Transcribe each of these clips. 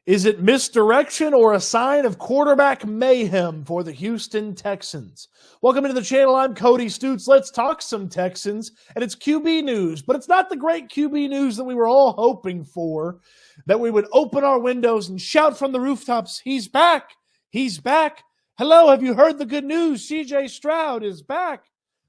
Is it misdirection or a sign of quarterback mayhem for the Houston Texans? Welcome into the channel. I'm Cody Stoots. Let's talk some Texans, and it's QB news, but it's not the great QB news that we were all hoping for, that we would open our windows and shout from the rooftops, "He's back! He's back! Hello, have you heard the good news? CJ Stroud is back."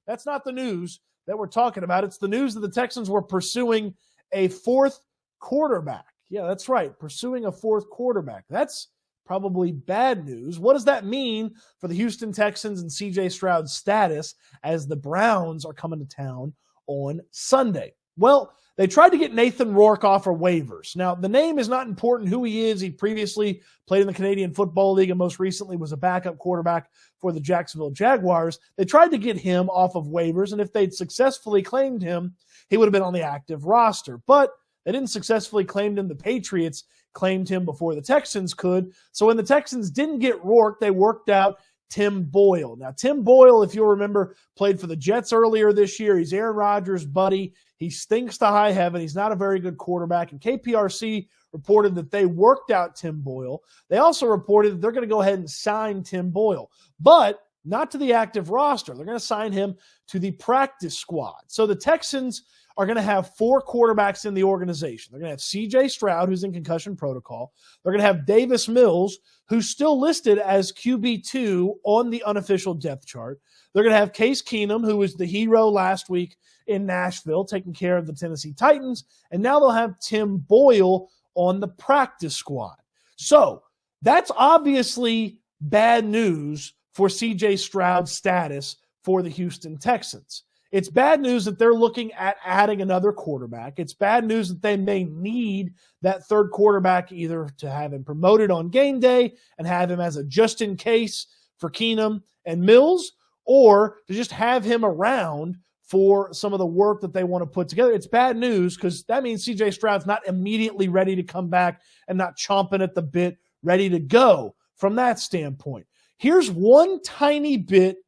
That's not the news that we're talking about. It's the news that the Texans were pursuing a fourth quarterback. Yeah, that's right. Pursuing a fourth quarterback. That's probably bad news. What does that mean for the Houston Texans and CJ Stroud's status as the Browns are coming to town on Sunday? Well, they tried to get Nathan Rourke off of waivers. Now, the name is not important who he is. He previously played in the Canadian Football League and most recently was a backup quarterback for the Jacksonville Jaguars. They tried to get him off of waivers, and if they'd successfully claimed him, he would have been on the active roster. But they didn't successfully claim him. The Patriots claimed him before the Texans could. So when the Texans didn't get Rourke, they worked out Tim Boyle. Now, Tim Boyle, if you'll remember, played for the Jets earlier this year. He's Aaron Rodgers' buddy. He stinks to high heaven. He's not a very good quarterback. And KPRC reported that they worked out Tim Boyle. They also reported that they're going to go ahead and sign Tim Boyle, but not to the active roster. They're going to sign him to the practice squad. So the Texans are going to have four quarterbacks in the organization. They're going to have CJ Stroud, who's in concussion protocol. They're going to have Davis Mills, who's still listed as QB2 on the unofficial depth chart. They're going to have Case Keenum, who was the hero last week in Nashville, taking care of the Tennessee Titans. And now they'll have Tim Boyle on the practice squad. So that's obviously bad news for CJ Stroud's status for the Houston Texans. It's bad news that they're looking at adding another quarterback. It's bad news that they may need that third quarterback either to have him promoted on game day and have him as a just-in-case for Keenum and Mills, or to just have him around for some of the work that they want to put together. It's bad news because that means CJ Stroud's not immediately ready to come back and not chomping at the bit, ready to go from that standpoint. Here's one tiny bit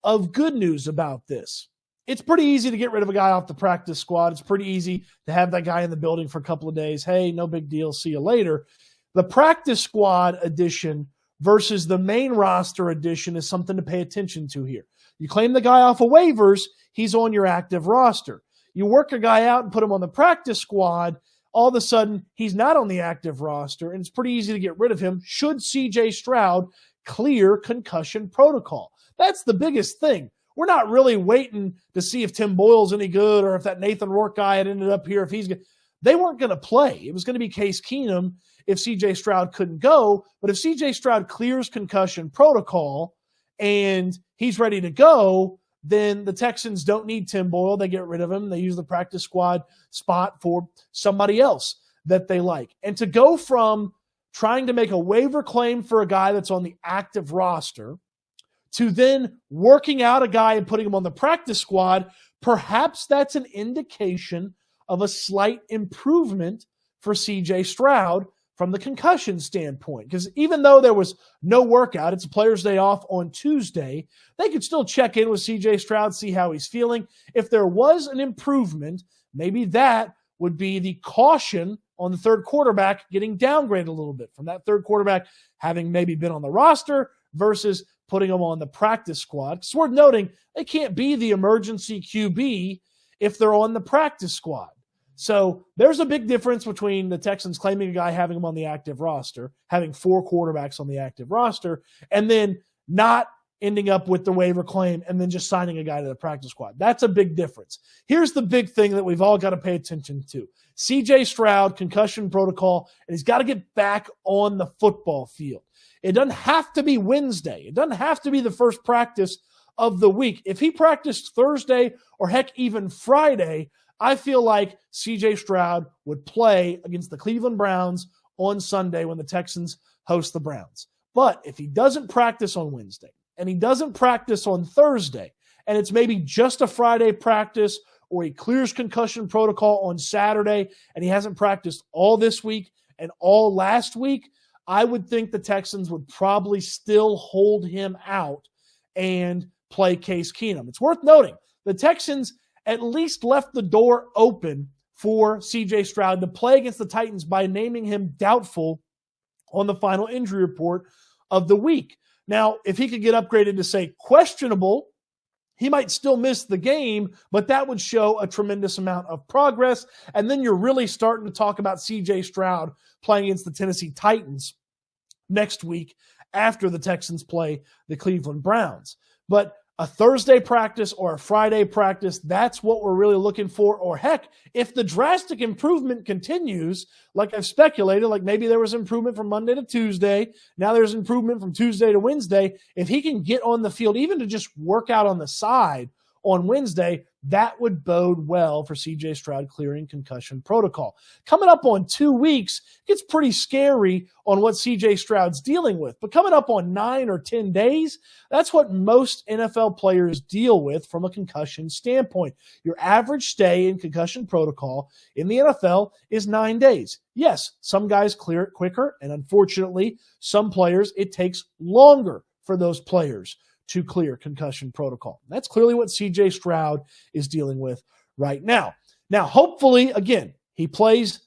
of good news about this. It's pretty easy to get rid of a guy off the practice squad. It's pretty easy to have that guy in the building for a couple of days. Hey, no big deal. See you later. The practice squad addition versus the main roster addition is something to pay attention to here. You claim the guy off of waivers, he's on your active roster. You work a guy out and put him on the practice squad, all of a sudden he's not on the active roster, and it's pretty easy to get rid of him should CJ Stroud clear concussion protocol. That's the biggest thing. We're not really waiting to see if Tim Boyle's any good or if that Nathan Rourke guy had ended up here, if he's good. They weren't going to play. It was going to be Case Keenum if CJ Stroud couldn't go. But if CJ Stroud clears concussion protocol and he's ready to go, then the Texans don't need Tim Boyle. They get rid of him. They use the practice squad spot for somebody else that they like. And to go from trying to make a waiver claim for a guy that's on the active roster to then working out a guy and putting him on the practice squad, perhaps that's an indication of a slight improvement for CJ Stroud from the concussion standpoint. Because even though there was no workout, it's a player's day off on Tuesday, they could still check in with CJ Stroud, see how he's feeling. If there was an improvement, maybe that would be the caution on the third quarterback getting downgraded a little bit from that third quarterback having maybe been on the roster versus putting them on the practice squad. It's worth noting they can't be the emergency QB if they're on the practice squad. So there's a big difference between the Texans claiming a guy, having him on the active roster, having four quarterbacks on the active roster, and then not ending up with the waiver claim and then just signing a guy to the practice squad. That's a big difference. Here's the big thing that we've all got to pay attention to. CJ Stroud, concussion protocol, and he's got to get back on the football field. It doesn't have to be Wednesday. It doesn't have to be the first practice of the week. If he practiced Thursday or heck even Friday, I feel like CJ Stroud would play against the Cleveland Browns on Sunday when the Texans host the Browns. But if he doesn't practice on Wednesday and he doesn't practice on Thursday, and it's maybe just a Friday practice, or he clears concussion protocol on Saturday and he hasn't practiced all this week and all last week, I would think the Texans would probably still hold him out and play Case Keenum. It's worth noting the Texans at least left the door open for CJ Stroud to play against the Titans by naming him doubtful on the final injury report of the week. Now, if he could get upgraded to, say, questionable, he might still miss the game, but that would show a tremendous amount of progress. And then you're really starting to talk about C.J. Stroud playing against the Tennessee Titans next week after the Texans play the Cleveland Browns. But a Thursday practice or a Friday practice, that's what we're really looking for. Or heck, if the drastic improvement continues, like I've speculated, like maybe there was improvement from Monday to Tuesday, now there's improvement from Tuesday to Wednesday, if he can get on the field, even to just work out on the side on Wednesday, that would bode well for C.J. Stroud clearing concussion protocol. Coming up on 2 weeks, it gets pretty scary on what C.J. Stroud's dealing with. But coming up on 9 or 10 days, that's what most NFL players deal with from a concussion standpoint. Your average stay in concussion protocol in the NFL is 9 days. Yes, some guys clear it quicker, and unfortunately, some players, it takes longer for those players to clear concussion protocol. That's clearly what C.J. Stroud is dealing with right now. Now, hopefully, again, he practices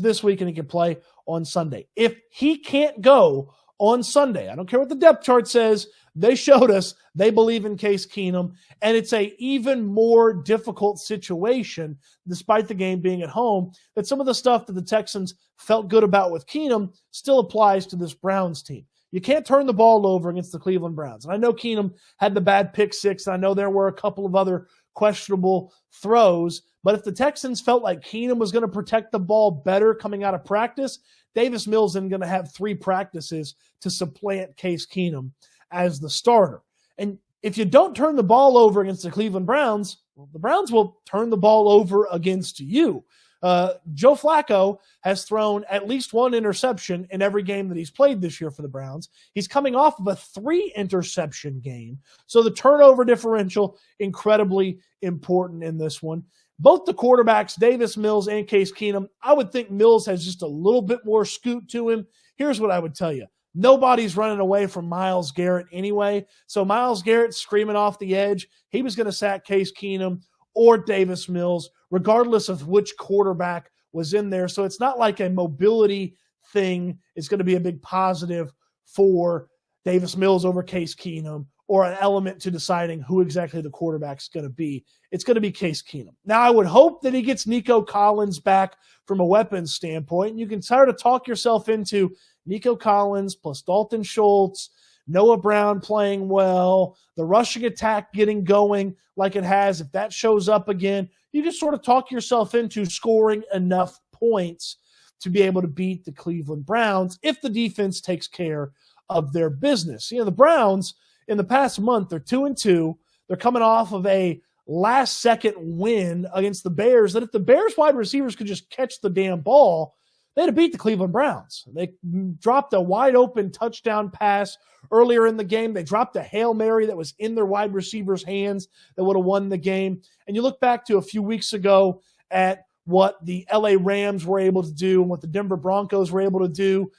this week and he can play on Sunday. If he can't go on Sunday, I don't care what the depth chart says, they showed us they believe in Case Keenum, and it's a even more difficult situation, despite the game being at home, that some of the stuff that the Texans felt good about with Keenum still applies to this Browns team. You can't turn the ball over against the Cleveland Browns. And I know Keenum had the bad pick six. And I know there were a couple of other questionable throws. But if the Texans felt like Keenum was going to protect the ball better coming out of practice, Davis Mills isn't going to have 3 practices to supplant Case Keenum as the starter. And if you don't turn the ball over against the Cleveland Browns, well, the Browns will turn the ball over against you. Joe Flacco has thrown at least 1 interception in every game that he's played this year for the Browns. He's coming off of a 3-interception game. So the turnover differential, incredibly important in this one. Both the quarterbacks, Davis Mills and Case Keenum, I would think Mills has just a little bit more scoot to him. Here's what I would tell you. Nobody's running away from Myles Garrett anyway. So Myles Garrett screaming off the edge, he was going to sack Case Keenum or Davis Mills, regardless of which quarterback was in there. So it's not like a mobility thing is going to be a big positive for Davis Mills over Case Keenum, or an element to deciding who exactly the quarterback's going to be. It's going to be Case Keenum. Now, I would hope that he gets Nico Collins back from a weapons standpoint. And you can start to talk yourself into Nico Collins plus Dalton Schultz, Noah Brown playing well, the rushing attack getting going like it has. If that shows up again, you can sort of talk yourself into scoring enough points to be able to beat the Cleveland Browns if the defense takes care of their business. You know, the Browns in the past month, they're 2-2. They're coming off of a last-second win against the Bears that if the Bears wide receivers could just catch the damn ball, they'd have beat the Cleveland Browns. They dropped a wide-open touchdown pass earlier in the game. They dropped a Hail Mary that was in their wide receivers' hands that would have won the game. And you look back to a few weeks ago at what the LA Rams were able to do and what the Denver Broncos were able to do.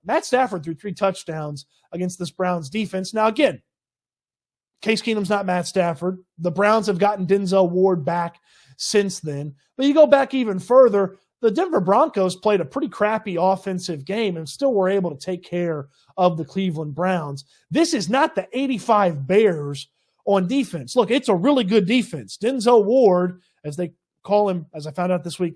Matt Stafford threw 3 touchdowns against this Browns defense. Now, again, Case Keenum's not Matt Stafford. The Browns have gotten Denzel Ward back since then. But you go back even further, the Denver Broncos played a pretty crappy offensive game and still were able to take care of the Cleveland Browns. This is not the 85 Bears on defense. Look, it's a really good defense. Denzel Ward, as they call him, as I found out this week,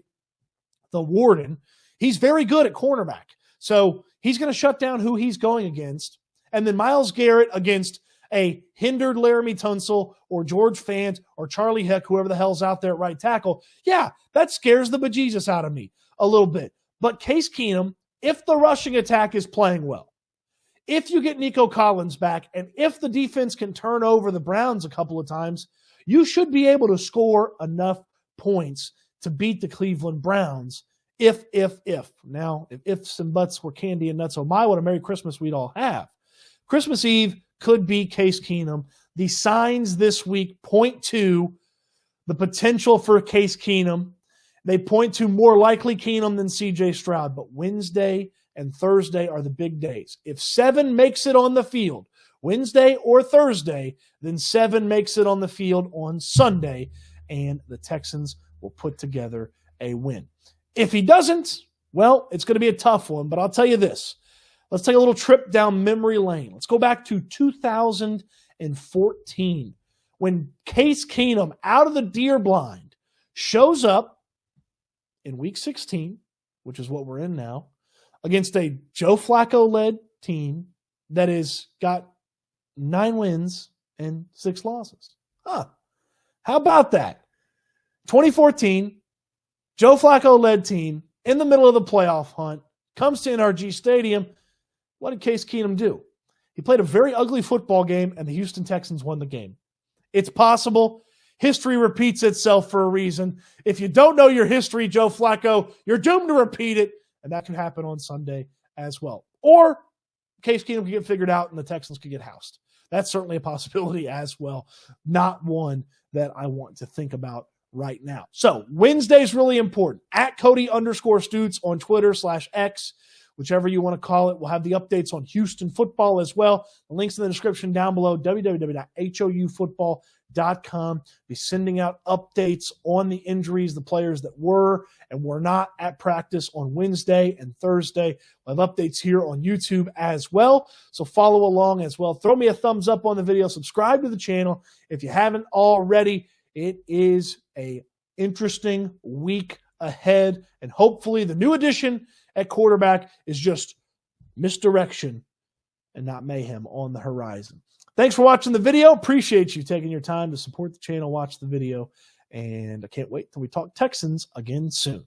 the Warden, he's very good at cornerback. So he's going to shut down who he's going against. And then Myles Garrett against a hindered Laramie Tunsil or George Fant or Charlie Heck, whoever the hell's out there at right tackle. Yeah, that scares the bejesus out of me a little bit. But Case Keenum, if the rushing attack is playing well, if you get Nico Collins back, and if the defense can turn over the Browns a couple of times, you should be able to score enough points to beat the Cleveland Browns. If. Now, if ifs and buts were candy and nuts, oh my, what a Merry Christmas we'd all have. Christmas Eve could be Case Keenum. The signs this week point to the potential for Case Keenum. They point to more likely Keenum than C.J. Stroud, but Wednesday and Thursday are the big days. If 7 makes it on the field Wednesday or Thursday, then 7 makes it on the field on Sunday, and the Texans will put together a win. If he doesn't, Well, it's going to be a tough one, but I'll tell you this. Let's take a little trip down memory lane. Let's go back to 2014 when Case Keenum, out of the deer blind, shows up in Week 16, which is what we're in now, against a Joe Flacco-led team that has got 9 wins and 6 losses. How about that? 2014, Joe Flacco-led team in the middle of the playoff hunt, comes to NRG Stadium. What did Case Keenum do? He played a very ugly football game, and the Houston Texans won the game. It's possible. History repeats itself for a reason. If you don't know your history, Joe Flacco, you're doomed to repeat it, and that can happen on Sunday as well. Or Case Keenum can get figured out, and the Texans could get housed. That's certainly a possibility as well. Not one that I want to think about right now. So Wednesday's really important. At Cody_Stoots on Twitter /X, whichever you want to call it. We'll have the updates on Houston football as well. The link's in the description down below, www.houfootball.com. Be sending out updates on the injuries, the players that were and were not at practice on Wednesday and Thursday. We'll have updates here on YouTube as well, so follow along as well. Throw me a thumbs up on the video. Subscribe to the channel if you haven't already. It is a interesting week ahead, and hopefully the new addition at quarterback is just misdirection and not mayhem on the horizon. Thanks for watching the video. Appreciate you taking your time to support the channel, watch the video, and I can't wait till we talk Texans again soon.